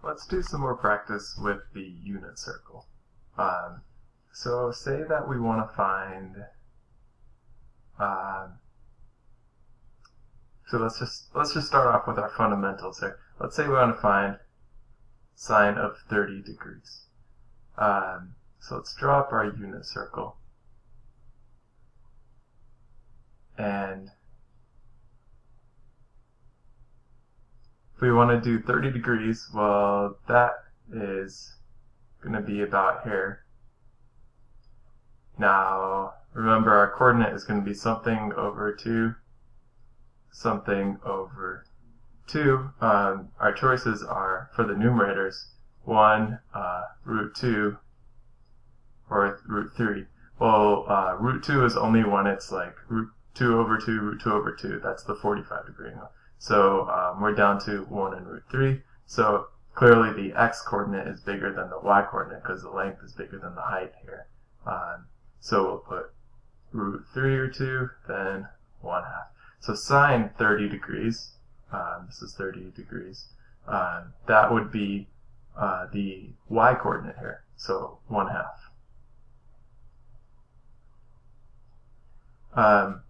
Let's do some more practice with the unit circle. So say that we want to find, so let's just start off with our fundamentals here. Let's say we want to find sine of 30 degrees. So let's draw up our unit circle. And if we want to do 30 degrees, well, that is going to be about here. Now, remember our coordinate is going to be something over 2, something over 2. Our choices are, for the numerators, 1, root 2, or root 3. Well, root 2 is only when it's like root 2 over 2, root 2 over 2. That's the 45 degree angle. So we're down to 1 and root 3. So clearly the x coordinate is bigger than the y coordinate because the length is bigger than the height here. So we'll put root 3 or 2, then 1/2. So sine 30 degrees, this is 30 degrees, that would be the y coordinate here, so 1/2.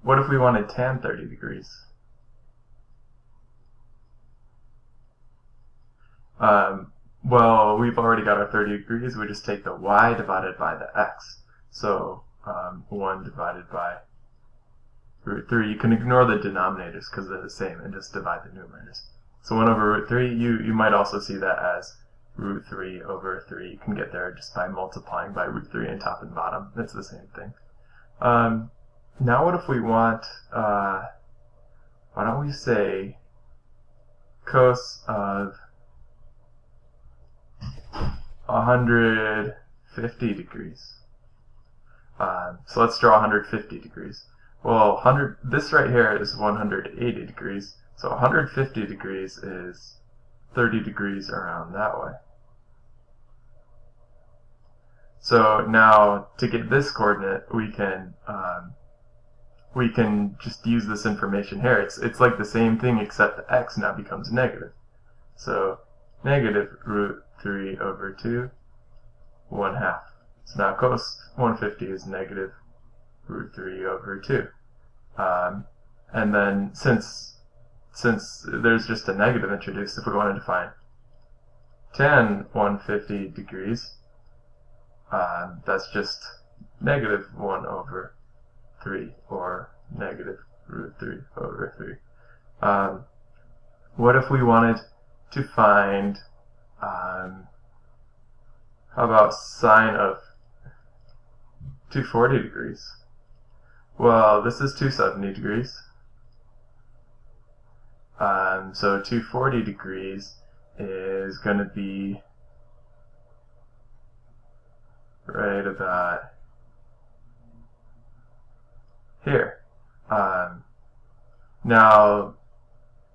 What if we wanted tan 30 degrees? Well, we've already got our 30 degrees. We just take the y divided by the x. So 1 divided by root 3. You can ignore the denominators because they're the same and just divide the numerators. So 1 over root 3, you might also see that as root 3 over 3. You can get there just by multiplying by root 3 and top and bottom. It's the same thing. Now what if we want, why don't we say cos of 150 degrees. So let's draw 150 degrees. Well, this right here is 180 degrees. So 150 degrees is 30 degrees around that way. So now to get this coordinate, we can just use this information here. It's like the same thing except the x now becomes negative. So negative root 3 over 2, 1/2. So now cos 150 is negative root 3 over 2. And then since there's just a negative introduced, if we wanted to find tan 150 degrees, that's just negative 1 over 3, or negative root 3 over 3. What if we wanted to find, how about sine of 240 degrees? Well, this is 270 degrees. So 240 degrees is going to be right about here. Now,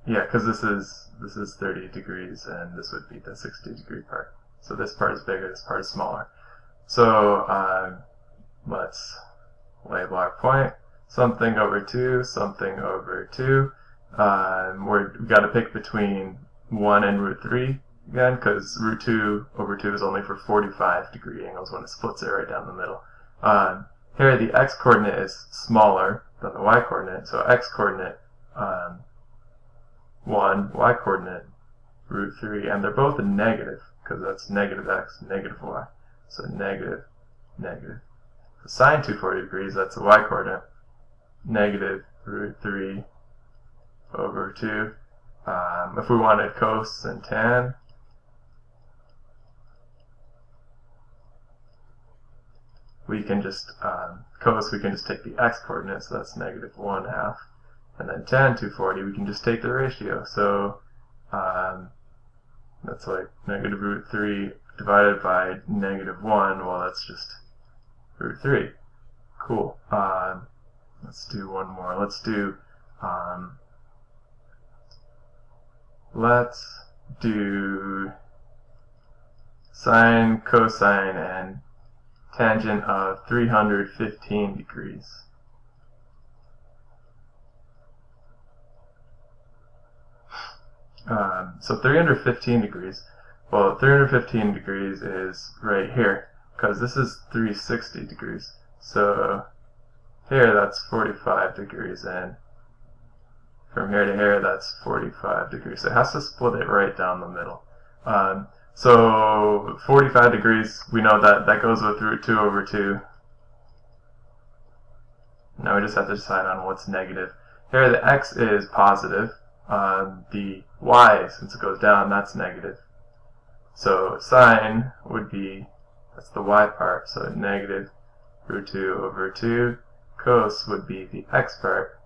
yeah, because this is 30 degrees, and this would be the 60 degree part. So this part is bigger, this part is smaller. So let's label our point. Something over 2, something over 2. We've got to pick between 1 and root 3 again, because root 2 over 2 is only for 45 degree angles when it splits it right down the middle. Here the x coordinate is smaller than the y coordinate, so x coordinate 1, y coordinate root 3, and they're both negative because that's negative x, negative y. So negative, negative. So sine 240 degrees, that's the y coordinate, negative root 3 over 2. If we wanted cos and tan, we can just, cos, we can just take the x coordinate, so that's negative 1/2. And then tan 240, we can just take the ratio. So that's like negative root 3 divided by negative 1. Well, that's just root 3. Cool. Let's do one more. Let's do sine, cosine, and tangent of 315 degrees. So 315 degrees, Well, 315 degrees is right here, because this is 360 degrees. So here that's 45 degrees, and from here to here that's 45 degrees. So it has to split it right down the middle. So 45 degrees, we know that goes with root 2 over 2. Now we just have to decide on what's negative. Here the x is positive. The y, since it goes down, that's negative. So sine would be, that's the y part, so negative root 2 over 2. Cos would be the x part.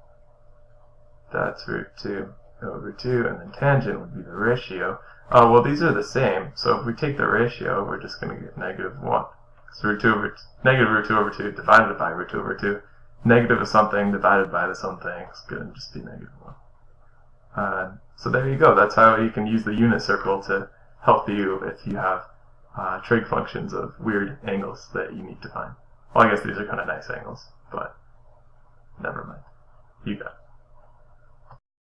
That's root 2 over 2, and then tangent would be the ratio. Well, these are the same, so if we take the ratio, we're just going to get negative 1. So negative root 2 over 2 divided by root 2 over 2. Negative of something divided by the something is going to just be negative 1. So there you go. That's how you can use the unit circle to help you if you have trig functions of weird angles that you need to find. Well, I guess these are kind of nice angles, but never mind. You got it.